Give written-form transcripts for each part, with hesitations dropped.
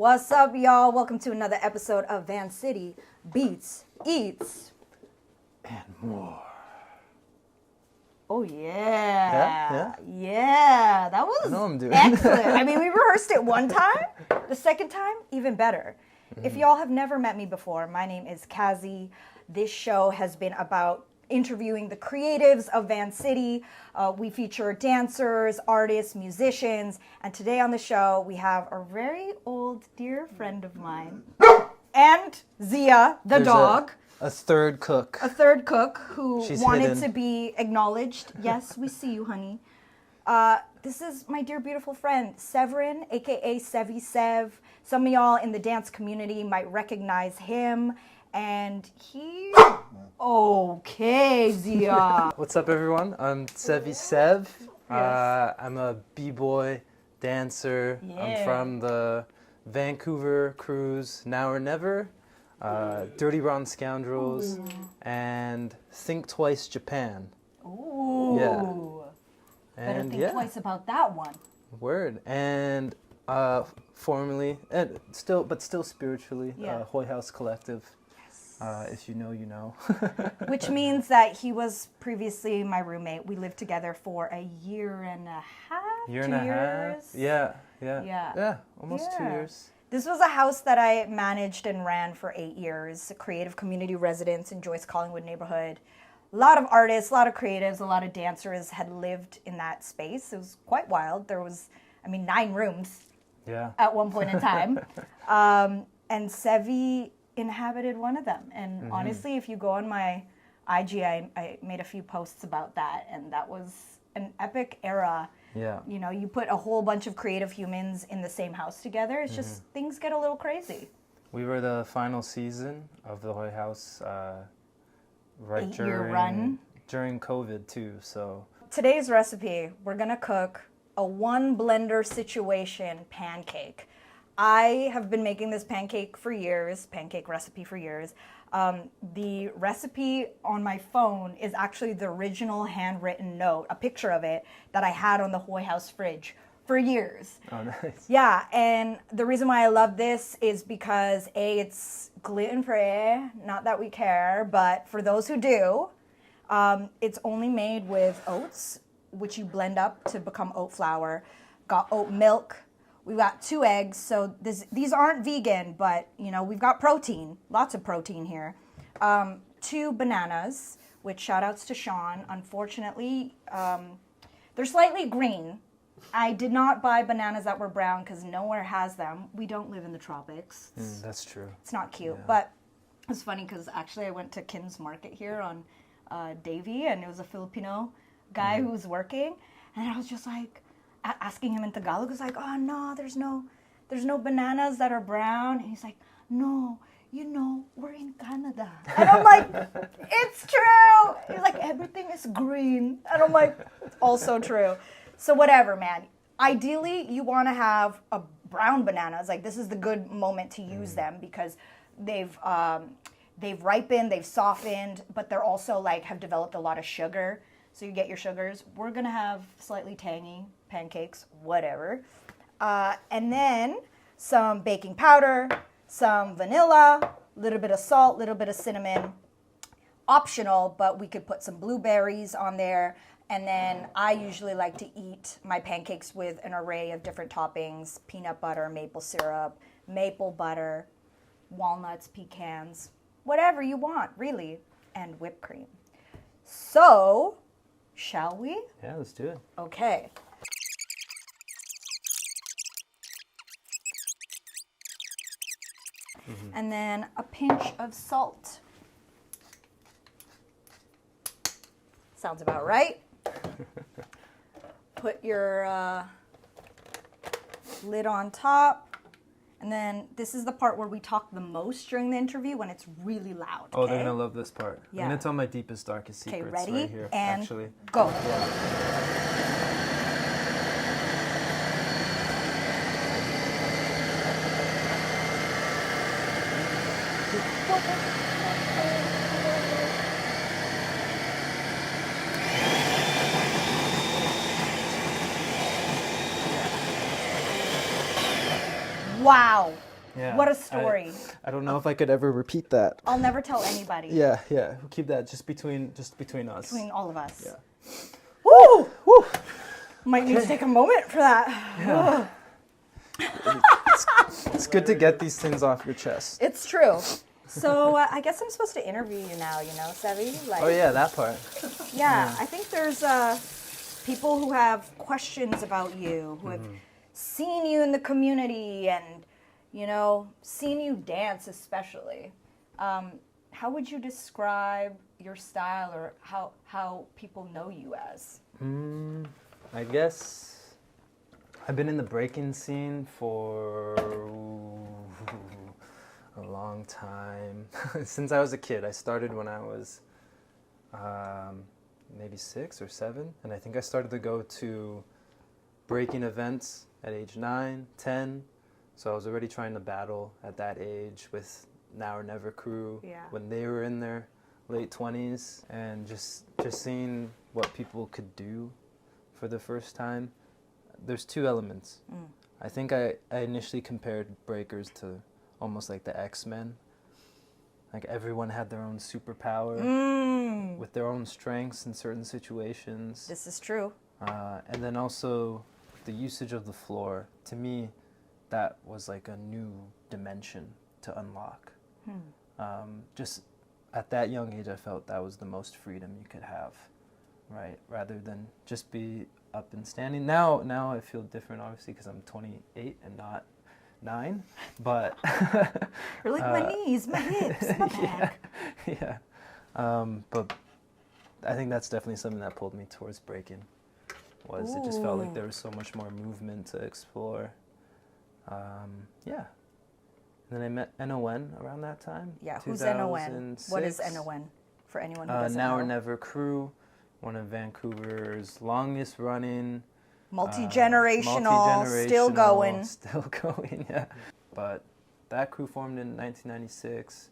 What's up, y'all? Welcome to another episode of Van City Beats, Eats, and more. Oh, yeah. Yeah? That was I know I'm doing. excellent. I mean, we rehearsed it one time. The second time, even better. If y'all have never met me before, my name is Kazi. This show has been about interviewing the creatives of Van City. We feature dancers, artists, musicians, and today on the show we have a very old dear friend of mine and Zia, the dog. A third cook. A third cook who She's wanted hidden. to be acknowledged. Yes, we see you, honey. This is my dear beautiful friend, Severin, aka Sevi Sev. Some of y'all in the dance community might recognize him. And he... Okay, Zia. What's up, everyone? I'm Sevi Sev. Yes. I'm a b-boy dancer. Yeah. I'm from the Vancouver cruise, Now or Never, Dirty Rotten Scndrlz, and Think Twice Japan. Ooh. Yeah. Better And think twice about that one. Word. And formerly, and still spiritually, Yeah. Hoy House Collective. If you know, you know. Which means that he was previously my roommate. We lived together for a year and a half, Year 2 and a years. half. Yeah. Yeah. Almost 2 Yeah. years. This was a house that I managed and ran for 8 years. A creative community residence in Joyce Collingwood neighborhood. A lot of artists, a lot of creatives, a lot of dancers had lived in that space. It was quite wild. There was, 9 rooms Yeah. at one point in time. And Sevi inhabited one of them. And honestly, if you go on my IG, I made a few posts about that. And that was an epic era. Yeah. You know, you put a whole bunch of creative humans in the same house together. It's just, things get a little crazy. We were the final season of the Hoy House, right 8-year run. during COVID too. So Today's recipe, we're gonna cook a 1 blender situation pancake. I have been making this pancake recipe for years. The recipe on my phone is actually the original handwritten note, a picture of it that I had on the Hoy House fridge for years. oh, nice. Yeah, and the reason why I love this is because A, it's gluten-free, not that we care, but for those who do, it's only made with oats, which you blend up to become oat flour. Got oat milk. We've got 2 eggs, so these aren't vegan, but we've got protein, lots of protein here. 2 bananas, which shout outs to Sean. Unfortunately, they're slightly green. I did not buy bananas that were brown because nowhere has them. We don't live in the tropics. That's true. It's not cute, Yeah. but it's funny because actually I went to Kim's Market here on Davie, and it was a Filipino guy who was working, and I was just like, asking him in Tagalog, I was like, oh no, there's no bananas that are brown. And he's like, no, we're in Canada. And I'm like, it's true. He's like, everything is green. And I'm like, also true. So whatever, man. Ideally, you want to have a brown bananas. Like, this is the good moment to use them because they've ripened, they've softened, but they're also like have developed a lot of sugar. So you get your sugars. We're gonna have slightly tangy pancakes, whatever. And then some baking powder, some vanilla, a little bit of salt, a little bit of cinnamon. Optional, but we could put some blueberries on there. And then I usually like to eat my pancakes with an array of different toppings: peanut butter, maple syrup, maple butter, walnuts, pecans, whatever you want, really, and whipped cream. So, shall we? Yeah, let's do it. Okay. And then a pinch of salt. Sounds about right. Put your lid on top. And then this is the part where we talk the most during the interview, when it's really loud. Oh, okay? they're gonna love this part. Yeah. And it's on my deepest, darkest Okay, secrets ready? right here, And actually. go. Wow. Yeah. What a story. I don't know if I could ever repeat that. I'll never tell anybody. Yeah. We'll keep that just between us. Between all of us. Yeah. Woo! Woo! Might need to take a moment for that. Yeah. It's good to get these things off your chest. It's true. So I guess I'm supposed to interview you now, Sevi? Oh yeah, that part. Yeah, I think there's people who have questions about you, who have seen you in the community and, seen you dance especially. How would you describe your style or how people know you as? I guess I've been in the breaking scene for a long time. Since I was a kid. I started when I was maybe 6 or 7, and I think I started to go to breaking events at age 9, 10. So I was already trying to battle at that age with Now or Never crew when they were in their late 20s, and just seeing what people could do for the first time. There's 2 elements. I think I initially compared breakers to almost like the X-Men. Like everyone had their own superpower with their own strengths in certain situations. This is true. And then also the usage of the floor. To me, that was like a new dimension to unlock. Just at that young age, I felt that was the most freedom you could have, right? Rather than just be up and standing. Now I feel different, obviously, because I'm 28 and not 9. But you're like my knees, my hips, my back. Yeah. But I think that's definitely something that pulled me towards breaking. It just felt like there was so much more movement to explore. Yeah. And then I met NON around that time. Yeah, who's NON? What is NON for anyone who doesn't know? Now or Never crew, one of Vancouver's longest running. Multi-generational, still going. Still going, yeah. But that crew formed in 1996.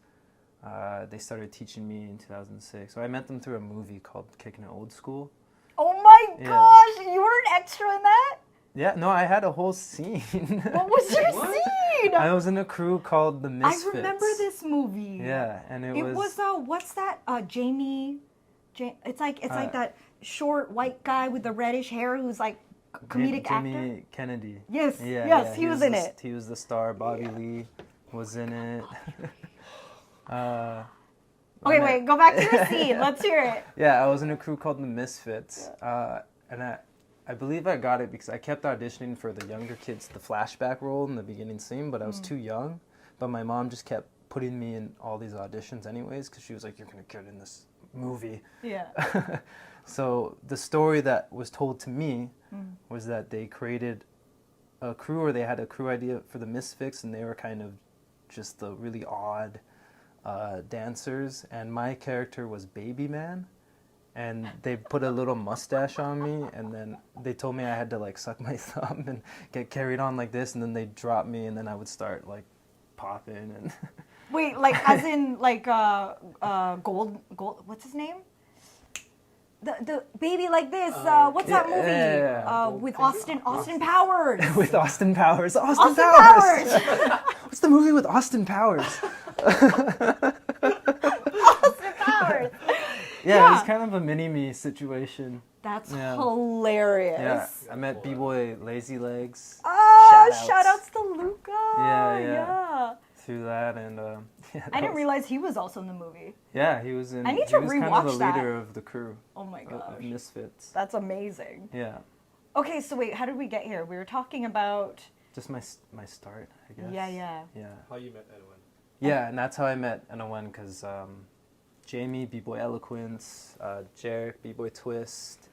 They started teaching me in 2006. So I met them through a movie called Kicking It Old School. Oh my gosh, you were an extra in that? Yeah, no, I had a whole scene. What was your scene? I was in a crew called The Misfits. I remember this movie. Yeah, and it was what's that? Jamie. It's like that short white guy with the reddish hair who's like comedic actor. Jamie Kennedy. Yes, he was in it. He was the star. Bobby Lee was in it. Okay, wait, go back to your scene. Let's hear it. Yeah, I was in a crew called The Misfits, and I believe I got it because I kept auditioning for the younger kids, the flashback role in the beginning scene, but I was too young. But my mom just kept putting me in all these auditions anyways because she was like, you're going to get in this movie. Yeah. So the story that was told to me was that they created a crew, or they had a crew idea for the Misfits, and they were kind of just the really odd dancers, and my character was Baby Man. And they put a little mustache on me, and then they told me I had to like suck my thumb and get carried on like this, and then they'd drop me, and then I would start like popping and. Wait, like as in like gold? What's his name? The baby like this. What's that movie? Yeah. With Austin Powers. With Austin Powers. Austin Powers. What's the movie with Austin Powers? Austin Powers. Yeah, it was kind of a mini-me situation. That's hilarious. Yeah, I met B-Boy Lazy Legs. Oh, shout-outs to Luca. Yeah. Through that, and I didn't realize he was also in the movie. Yeah, he was in. I need to rewatch that. He was kind of the leader of the crew. Oh my gosh. Misfits. That's amazing. Yeah. Okay, so wait, how did we get here? We were talking about. Just my start, I guess. Yeah. How you met NON. Yeah, and that's how I met NON, because Jamie, B-Boy Eloquence, Jarek, B-Boy Twist,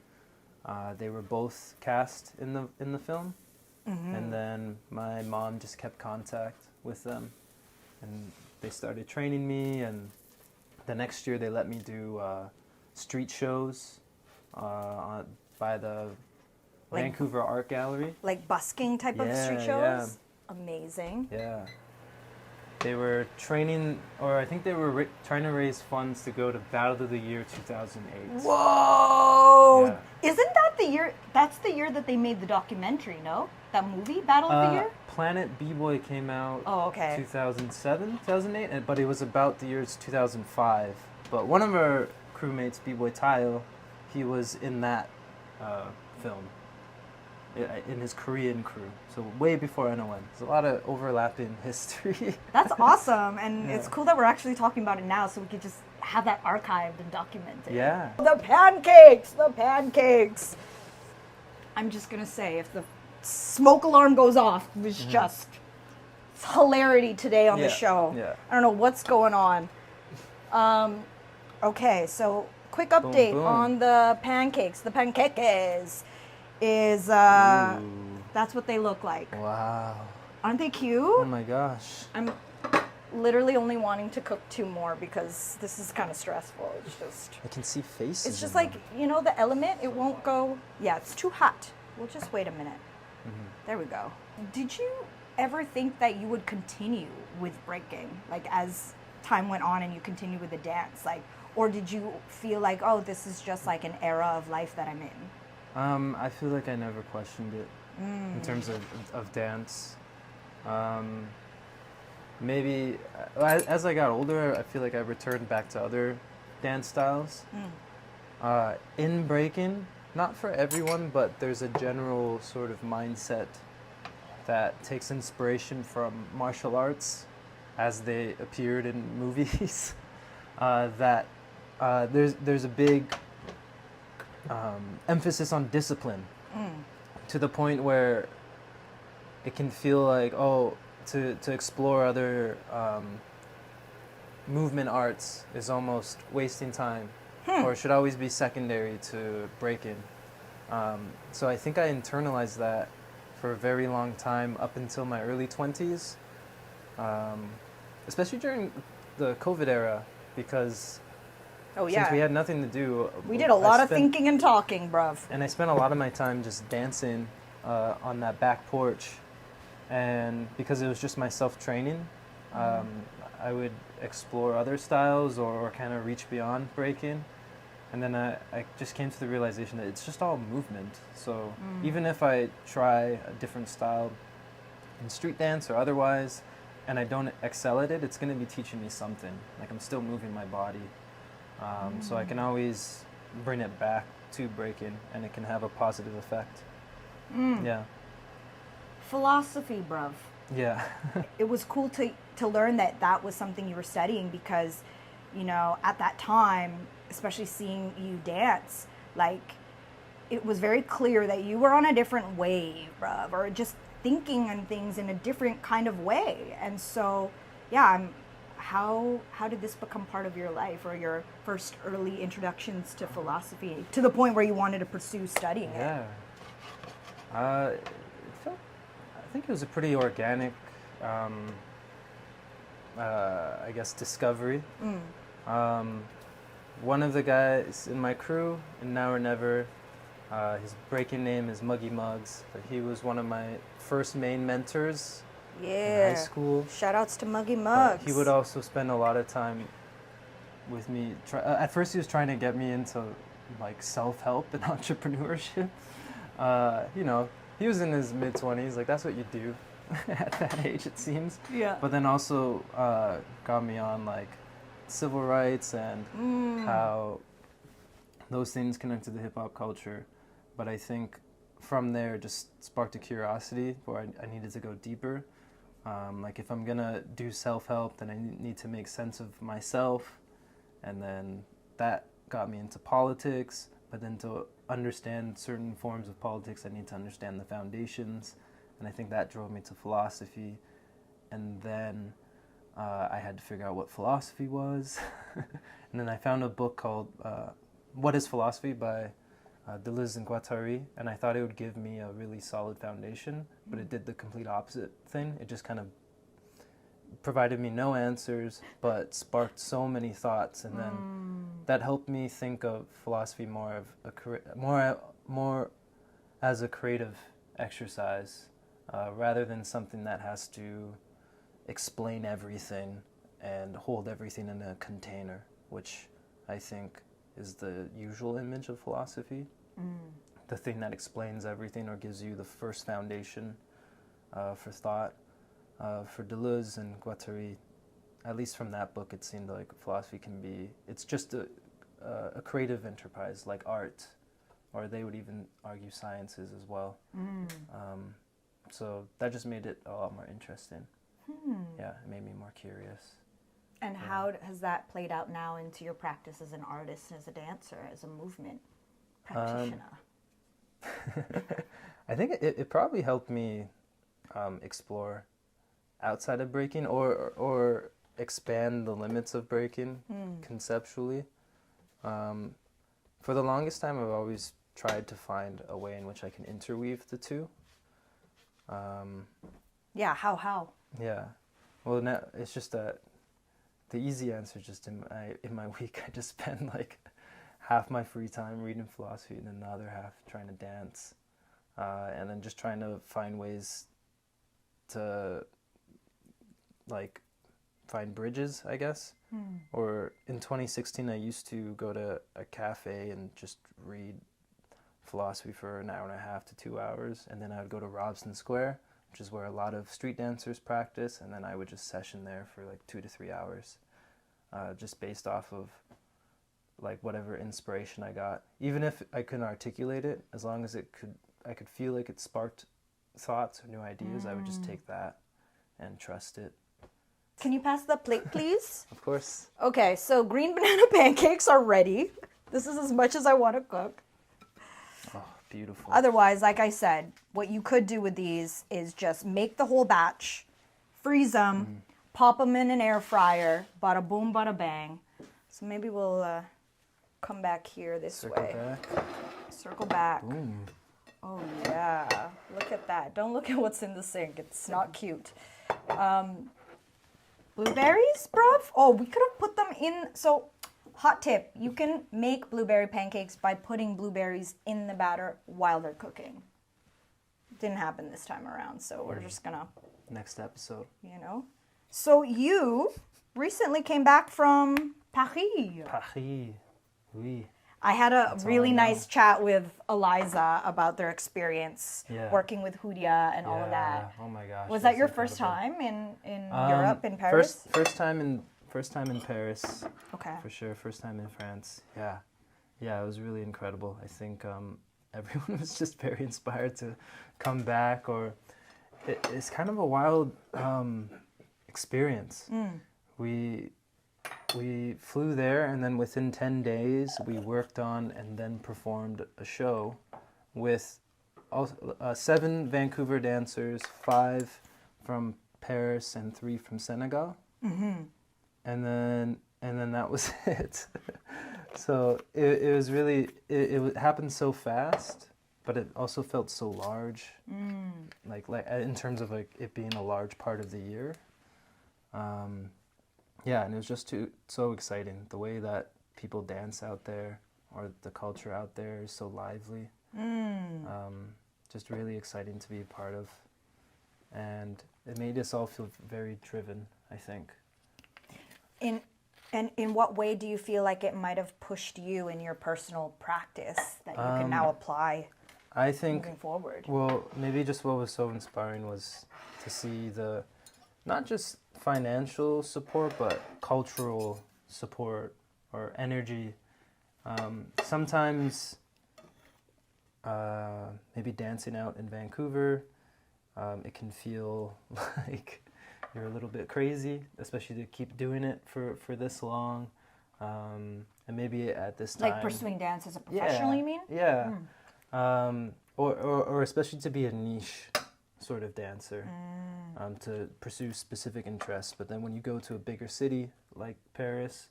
they were both cast in the film. And then my mom just kept contact with them, and they started training me, and the next year they let me do street shows by the Vancouver Art Gallery. Like busking type of street shows? Yeah. Amazing. Yeah. They were training, or I think they were trying to raise funds to go to Battle of the Year 2008. Whoa! Yeah. Isn't that the year? That's the year that they made the documentary, no? that movie, Battle of the Year? Planet B-Boy came out 2007, 2008, but it was about the years 2005. But one of our crewmates, B-Boy Tyle, he was in that film, in his Korean crew. So way before NON. There's a lot of overlapping history. That's awesome. And it's cool that we're actually talking about it now so we could just have that archived and documented. Yeah. The pancakes! The pancakes! I'm just going to say, if the smoke alarm goes off, there's just hilarity today on the show. Yeah. I don't know what's going on. Okay, so quick update on the pancakes. The pancakes is, that's what they look like. Wow. Aren't they cute? Oh my gosh. I'm literally only wanting to cook 2 more because this is kind of stressful. It's just... I can see faces. It's just in like, them. you know, the element, it won't go... Yeah, it's too hot. We'll just wait a minute. There we go. Did you ever think that you would continue with breaking, like as time went on and you continue with the dance? Like, or did you feel like, oh, this is just like an era of life that I'm in? I feel like I never questioned it in terms of dance. Maybe as I got older, I feel like I returned back to other dance styles. In breaking, not for everyone, but there's a general sort of mindset that takes inspiration from martial arts as they appeared in movies. There's a big emphasis on discipline to the point where it can feel like, to explore other movement arts is almost wasting time, or should always be secondary to breaking. So I think I internalized that for a very long time, up until my early 20s, especially during the COVID era, because since we had nothing to do, we did a lot of thinking and talking, bruv. And I spent a lot of my time just dancing on that back porch. And because it was just my self-training, I would explore other styles or kind of reach beyond breaking. And then I just came to the realization that it's just all movement. So even if I try a different style in street dance or otherwise, and I don't excel at it, it's going to be teaching me something. Like, I'm still moving my body. So I can always bring it back to breaking, and it can have a positive effect. Yeah. Philosophy, bruv. Yeah. It was cool to learn that was something you were studying because, you know, at that time, especially seeing you dance, like, it was very clear that you were on a different wave, bruv, or just thinking on things in a different kind of way. And so, yeah, how did this become part of your life, or your first early introductions to philosophy, to the point where you wanted to pursue studying it? I think it was a pretty organic, I guess, discovery. One of the guys in my crew, in Now or Never, his breaking name is Muggy Muggs, but he was one of my first main mentors in high school. Shout outs to Muggy Muggs. He would also spend a lot of time with me. At first he was trying to get me into like self-help and entrepreneurship. You know, he was in his mid-20s, like that's what you do at that age, it seems. Yeah. But then also got me on like civil rights and how those things connect to the hip-hop culture. But I think from there just sparked a curiosity where I needed to go deeper. Like, if I'm gonna do self-help, then I need to make sense of myself, and then that got me into politics. But then to understand certain forms of politics, I need to understand the foundations, and I think that drove me to philosophy. And then I had to figure out what philosophy was. And then I found a book called What is Philosophy by Scndrlz and Guattari, and I thought it would give me a really solid foundation, but it did the complete opposite thing. It just kind of provided me no answers, but sparked so many thoughts, and then that helped me think of philosophy more as a creative exercise, rather than something that has to explain everything and hold everything in a container, which I think is the usual image of philosophy. the thing that explains everything or gives you the first foundation for thought. For Deleuze and Guattari, at least from that book, it seemed like philosophy can be, it's just a creative enterprise like art, or they would even argue sciences as well. So that just made it a lot more interesting. Yeah, it made me more curious. And how has that played out now into your practice as an artist, as a dancer, as a movement practitioner? I think it probably helped me explore outside of breaking or expand the limits of breaking conceptually. For the longest time, I've always tried to find a way in which I can interweave the two. Yeah, how? Yeah. Well, now it's just that the easy answer is just in my week, I just spend like half my free time reading philosophy and then the other half trying to dance. And then just trying to find ways to like find bridges, I guess. Or in 2016, I used to go to a cafe and just read philosophy for an hour and a half to 2 hours, and then I would go to Robson Square, which is where a lot of street dancers practice, and then I would just session there for like 2 to 3 hours, just based off of like whatever inspiration I got. Even if I couldn't articulate it, as long as I could feel like it sparked thoughts or new ideas, I would just take that and trust it. Can you pass the plate, please? Of course. Okay, so green banana pancakes are ready. This is as much as I want to cook. Oh, beautiful. Otherwise, like I said, what you could do with these is just make the whole batch, freeze them, pop them in an air fryer, bada boom, bada bang. So maybe we'll come back here this way. Back. Circle back. Boom. Oh, yeah. Look at that. Don't look at what's in the sink. It's not cute. Blueberries, bruv? Oh, we could have put them in. So, hot tip. You can make blueberry pancakes by putting blueberries in the batter while they're cooking. Didn't happen this time around, so we're just gonna... Next episode. You know? So, you recently came back from Paris. Paris. Oui. I had a That's really all I know. nice chat with Eliza about their experience working with Hudia and all of that. Oh my gosh. Was that that's your incredible. first time in Europe, in Paris? First time in Paris. Okay. For sure. First time in France. Yeah. Yeah, it was really incredible. I think everyone was just very inspired to come back, or it's kind of a wild experience. We flew there, and then within 10 days, we worked on and then performed a show with 7 Vancouver dancers, 5 from Paris, and 3 from Senegal. And then that was it. So it was really, it happened so fast, but it also felt so large, like in terms of like it being a large part of the year. Yeah, and it was just so exciting. The way that people dance out there, or the culture out there, is so lively. Just really exciting to be a part of. And it made us all feel very driven, I think. In what way do you feel like it might have pushed you in your personal practice that you can now apply I think, moving forward? well, maybe just what was so inspiring was to see not just financial support, but cultural support or energy. Sometimes maybe dancing out in Vancouver, it can feel like you're a little bit crazy, especially to keep doing it for this long. And maybe at this time... Like pursuing dance as a professional, you mean? Yeah. Or especially to be a niche sort of dancer, to pursue specific interests. But then when you go to a bigger city like Paris,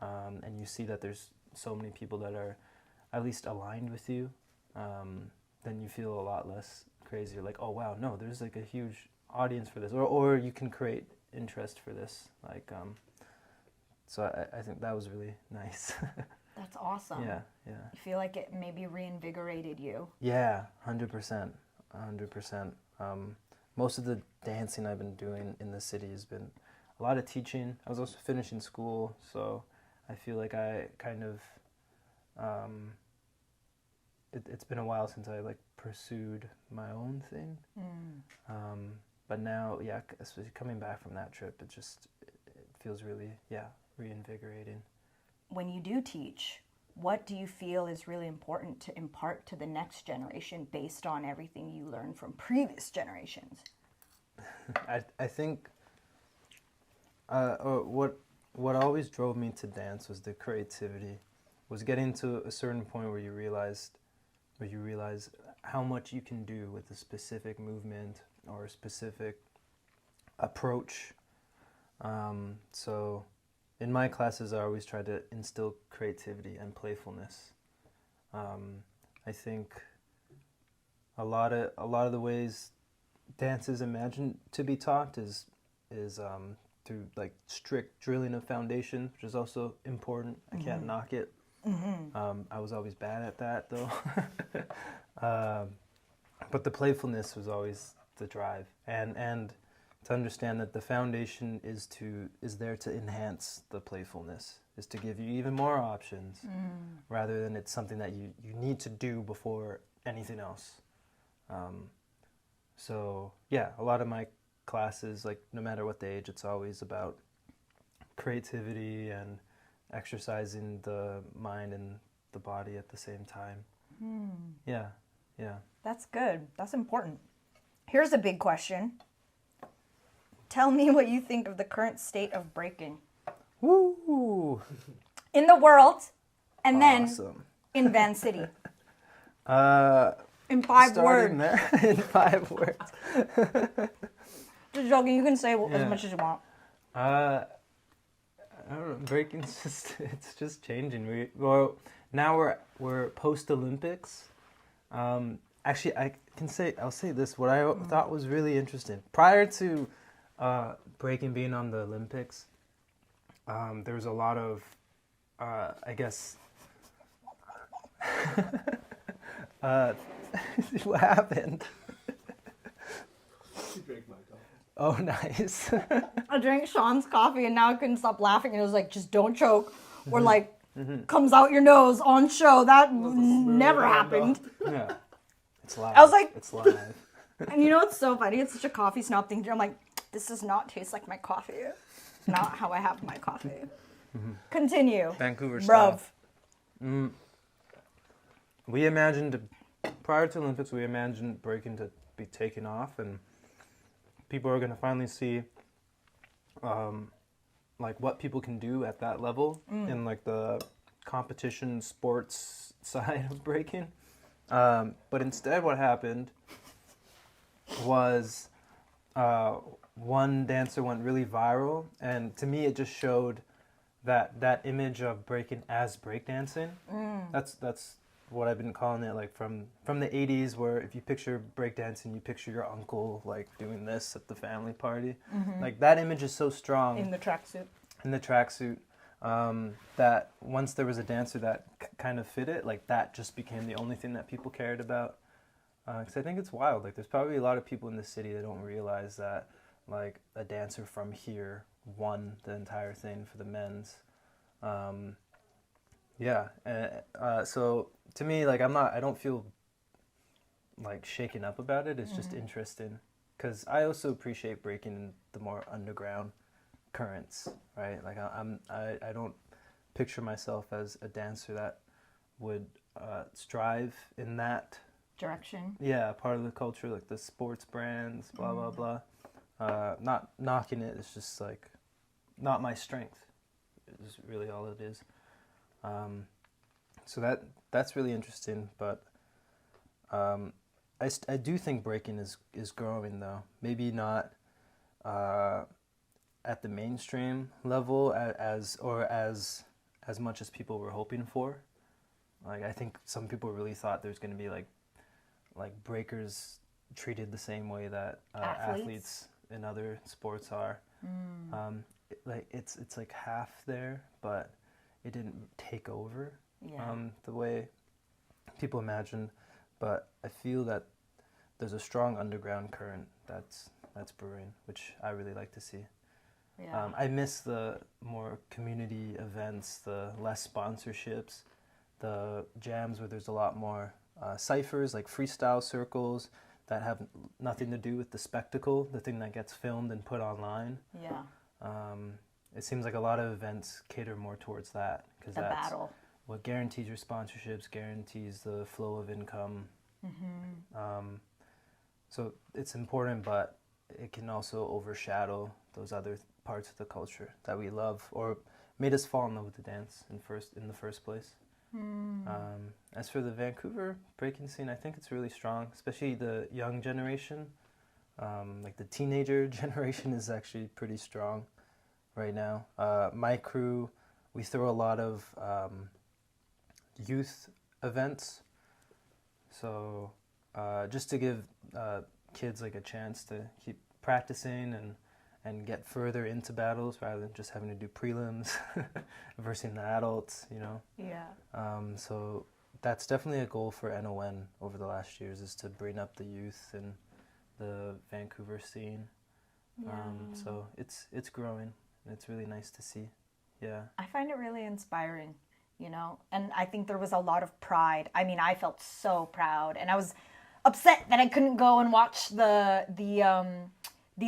and you see that there's so many people that are at least aligned with you, then you feel a lot less crazy. You're like, oh wow, no, there's like a huge audience for this, or you can create interest for this. Like, so I think that was really nice. That's awesome. Yeah. You feel like it maybe reinvigorated you? Yeah, 100%. Most of the dancing I've been doing in the city has been a lot of teaching. I was also finishing school, so I feel like I kind of, it's been a while since I like pursued my own thing. But now, yeah, especially coming back from that trip, it feels really, reinvigorating. When you do teach, what do you feel is really important to impart to the next generation based on everything you learned from previous generations? I think what always drove me to dance was the creativity, was getting to a certain point where you realize how much you can do with a specific movement or a specific approach. So in my classes, I always try to instill creativity and playfulness. I think a lot of the ways dance is imagined to be taught is through like strict drilling of foundation, which is also important. I can't knock it. I was always bad at that though. But the playfulness was always the drive, and to understand that the foundation is there to enhance the playfulness, is to give you even more options, rather than it's something that you need to do before anything else. So yeah, a lot of my classes, like no matter what the age, it's always about creativity and exercising the mind and the body at the same time. Yeah. That's good. That's important. Here's a big question. Tell me what you think of the current state of breaking. Woo! In the world, and Awesome. then in Van City. In 5 words. There in 5 words. Just joking. You can say as much as you want. I don't know. Breaking's it's just changing. Now we're post Olympics. Actually, I'll say this. What I thought was really interesting prior to breaking being on the Olympics, there was a lot of, I guess. What happened? You drank my coffee. Oh, nice. I drank Sean's coffee and now I couldn't stop laughing. And it was like, just don't choke. Or like, comes out your nose on show. That never happened. Yeah. It's live. I was like... It's live. And you know what's so funny? It's such a coffee snob thing. I'm like, this does not taste like my coffee. Not how I have my coffee. Continue. Vancouver style. Bruv. We imagined, prior to Olympics, we imagined breaking to be taken off, and people are going to finally see like what people can do at that level in like the competition sports side of breaking. But instead what happened was one dancer went really viral, and to me it just showed that image of breaking as breakdancing. That's what I've been calling it, like from the 80s, where if you picture breakdancing, you picture your uncle like doing this at the family party. Like that image is so strong In the tracksuit. That once there was a dancer that kind of fit it, like that just became the only thing that people cared about. Because I think it's wild. Like there's probably a lot of people in the city that don't realize that like a dancer from here won the entire thing for the men's. So to me, like I don't feel like shaken up about it. It's just interesting, because I also appreciate breaking the more underground currents, right? Like I don't picture myself as a dancer that would strive in that Direction. Yeah, part of the culture, like the sports brands, blah blah blah. Not knocking it. It's just like not my strength. Is really all it is. So that's really interesting, but I do think breaking is growing though. Maybe not at the mainstream level as much as people were hoping for. Like I think some people really thought there's going to be like breakers treated the same way that athletes in other sports are. Like it's like half there, but it didn't take over the way people imagined. But I feel that there's a strong underground current that's brewing, which I really like to see. Yeah. I miss the more community events, the less sponsorships, the jams where there's a lot more ciphers, like freestyle circles that have nothing to do with the spectacle, the thing that gets filmed and put online. Yeah. It seems like a lot of events cater more towards that, because that's battle. what guarantees your sponsorships, guarantees the flow of income. So it's important, but it can also overshadow those other parts of the culture that we love, or made us fall in love with the dance in the first place. As for the Vancouver breaking scene, I think it's really strong, especially the young generation. Like the teenager generation is actually pretty strong right now. My crew, we throw a lot of youth events. So just to give kids like a chance to keep practicing and get further into battles rather than just having to do prelims versus the adults, you know. Yeah. So that's definitely a goal for NON over the last years, is to bring up the youth in the Vancouver scene. Yeah. So it's growing, and it's really nice to see. Yeah. I find it really inspiring, you know, and I think there was a lot of pride. I mean, I felt so proud, and I was upset that I couldn't go and watch the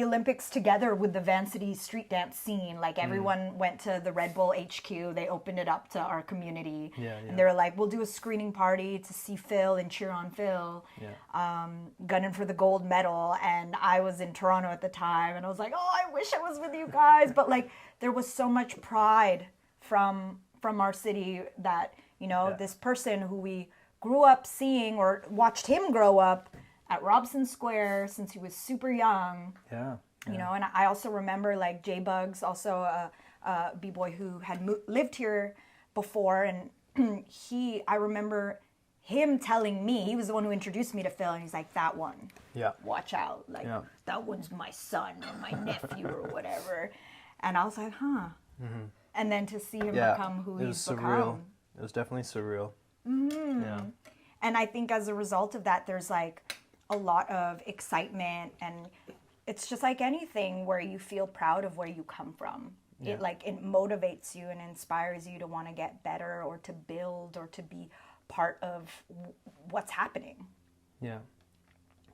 Olympics together with the Vancity street dance scene. Like, everyone went to the Red Bull HQ. They opened it up to our community. And they were like, we'll do a screening party to see Phil and cheer on Phil. Gunning for the gold medal. And I was in Toronto at the time, and I was like, oh, I wish I was with you guys. But like, there was so much pride from our city that, you know, this person who we grew up seeing, or watched him grow up at Robson Square since he was super young. You know, and I also remember like J-Bugs, also a b-boy who had lived here before, and I remember him telling me, he was the one who introduced me to Phil, and he's like, that one, watch out, like that one's my son or my nephew or whatever. And I was like, huh. And then to see him become who he's become. It was definitely surreal. And I think as a result of that, there's like a lot of excitement, and it's just like anything where you feel proud of where you come from. It motivates you and inspires you to want to get better, or to build, or to be part of what's happening.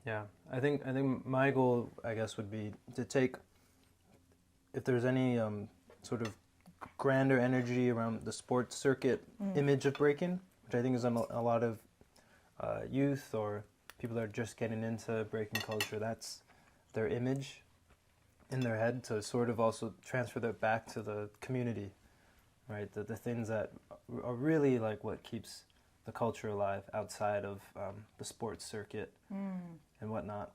I think my goal, I guess, would be to take, if there's any sort of grander energy around the sports circuit image of breaking, which I think is on a lot of youth or people that are just getting into breaking culture, that's their image in their head, to sort of also transfer that back to the community, right? The things that are really like what keeps the culture alive outside of the sports circuit and whatnot.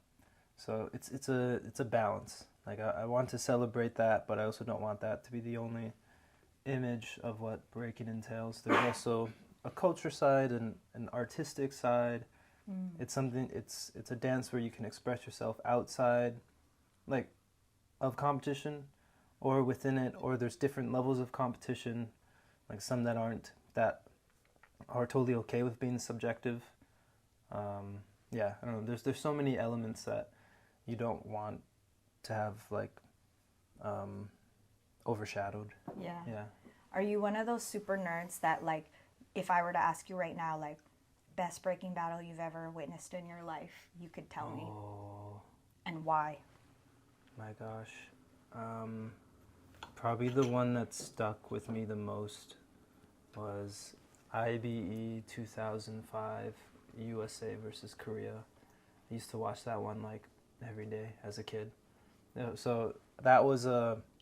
So it's a balance. Like I want to celebrate that, but I also don't want that to be the only image of what breaking entails. There's also a culture side and an artistic side. It's something. It's a dance where you can express yourself outside, like, of competition, or within it, or there's different levels of competition, like some that are totally okay with being subjective. I don't know. There's so many elements that you don't want to have like overshadowed. Yeah. Are you one of those super nerds that, like, if I were to ask you right now, like, best breaking battle you've ever witnessed in your life, you could tell me? And why? My gosh. Probably the one that stuck with me the most was IBE 2005 USA versus Korea. I used to watch that one like every day as a kid. So that was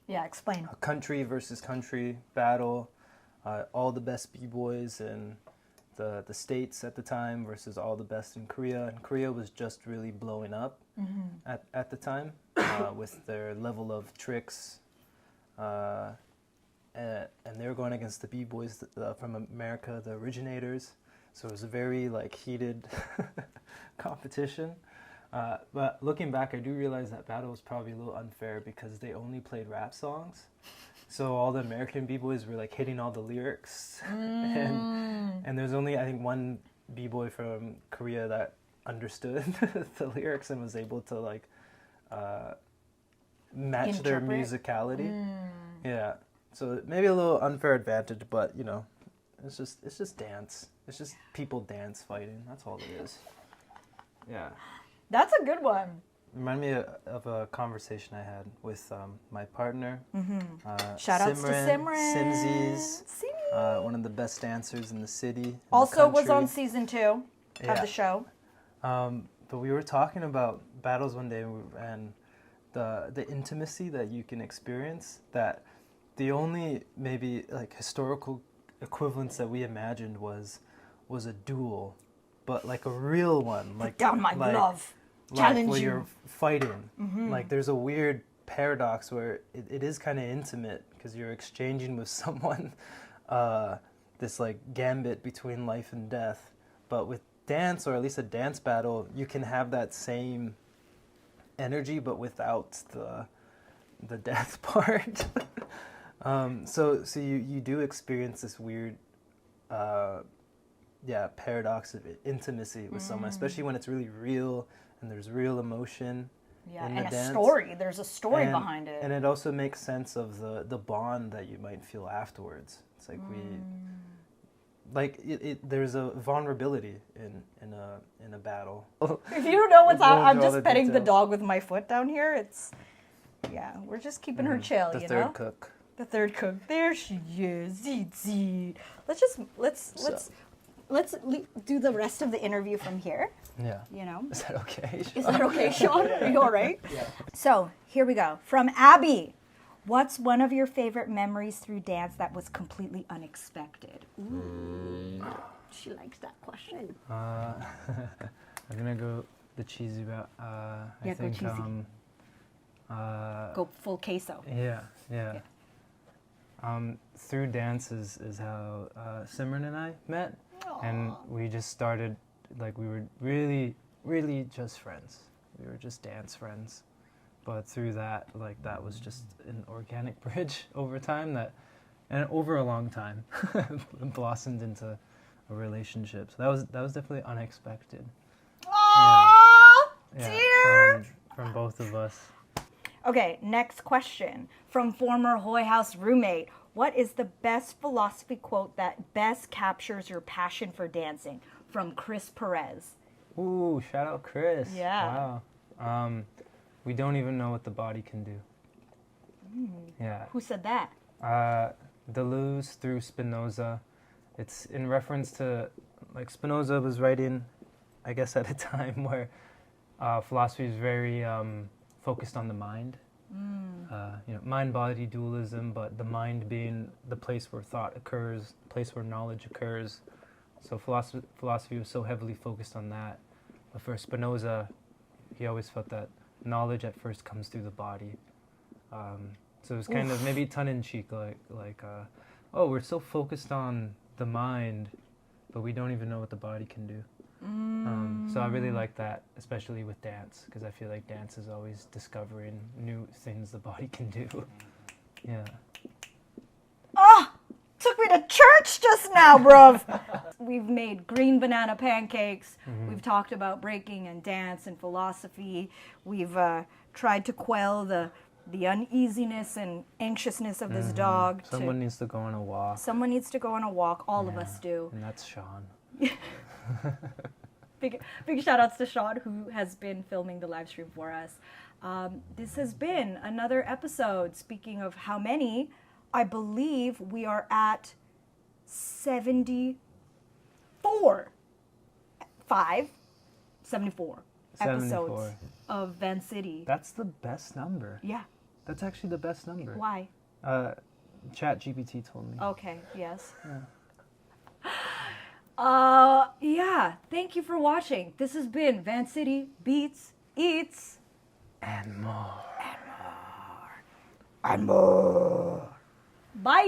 explain. a country versus country battle. All the best b-boys in the States at the time versus all the best in Korea. And Korea was just really blowing up at the time with their level of tricks. And they were going against the b-boys from America, the originators. So it was a very like heated competition. But looking back, I do realize that battle was probably a little unfair because they only played rap songs. So all the American b-boys were like hitting all the lyrics. And there's only, I think, one b-boy from Korea that understood the lyrics and was able to like match their musicality. Yeah. So maybe a little unfair advantage, but you know, It's just dance. It's just people dance fighting. That's all it is. Yeah. That's a good one. Remind me of a conversation I had with my partner. Shout outs to Simran. Simzies, one of the best dancers in the city. Also was on season 2 of the show. But we were talking about battles one day, and the intimacy that you can experience. That the only maybe like historical equivalence that we imagined was a duel, but like a real one. Like put down my glove. Challenge where you. You're fighting. Like there's a weird paradox where it is kind of intimate because you're exchanging with someone this like gambit between life and death. But with dance, or at least a dance battle, you can have that same energy but without the death part. So you do experience this weird paradox of intimacy with someone, especially when it's really real and there's real emotion. Yeah, in and the a dance. story. There's a story behind it. And it also makes sense of the bond that you might feel afterwards. It's like there's a vulnerability in a battle. If you don't know what's up, I'm All the just petting the details. dog with my foot down here. We're just keeping her chill, The you third know? cook. The third cook. There she is. Zee. Let's do the rest of the interview from here. Yeah. You know? Is that okay? Is that okay, Sean? Are you all right? Yeah. So here we go. From Abby. What's one of your favorite memories through dance that was completely unexpected? Ooh. She likes that question. I'm gonna go the cheesy route. I Go think cheesy. Go full queso. Yeah. Through dance is how Simran and I met. Aww. And we just started, like, we were really, really just friends. We were just dance friends. But through that, like, that was just an organic bridge over time and over a long time, blossomed into a relationship. So that was definitely unexpected. Aww, Yeah, dear. from both of us. Okay, next question. From former Hoy House roommate. What is the best philosophy quote that best captures your passion for dancing? From Chris Perez. Ooh, shout out Chris. Yeah. Wow. We don't even know what the body can do. Yeah. Who said that? Deleuze through Spinoza. It's in reference to, like, Spinoza was writing, I guess, at a time where philosophy is very focused on the mind. Mind-body dualism, but the mind being the place where thought occurs, the place where knowledge occurs. So philosophy was so heavily focused on that. But for Spinoza, he always felt that knowledge at first comes through the body. So it was kind of maybe tongue-in-cheek, like we're so focused on the mind, but we don't even know what the body can do. So I really like that, especially with dance, because I feel like dance is always discovering new things the body can do. Yeah. Oh, took me to church just now, bruv. We've made green banana pancakes. We've talked about breaking and dance and philosophy. We've tried to quell the uneasiness and anxiousness of this dog. Someone needs to go on a walk. Someone needs to go on a walk. All of us do. And that's Sean. Big shout outs to Sean, who has been filming the live stream for us. This has been another episode. Speaking of how many, I believe we are at 74 episodes of Van City. That's the best number. Yeah. That's actually the best number. Why? ChatGPT told me. Okay, yes. Yeah. Yeah, thank you for watching. This has been Van City Beats, Eats, And more. and more. Bye!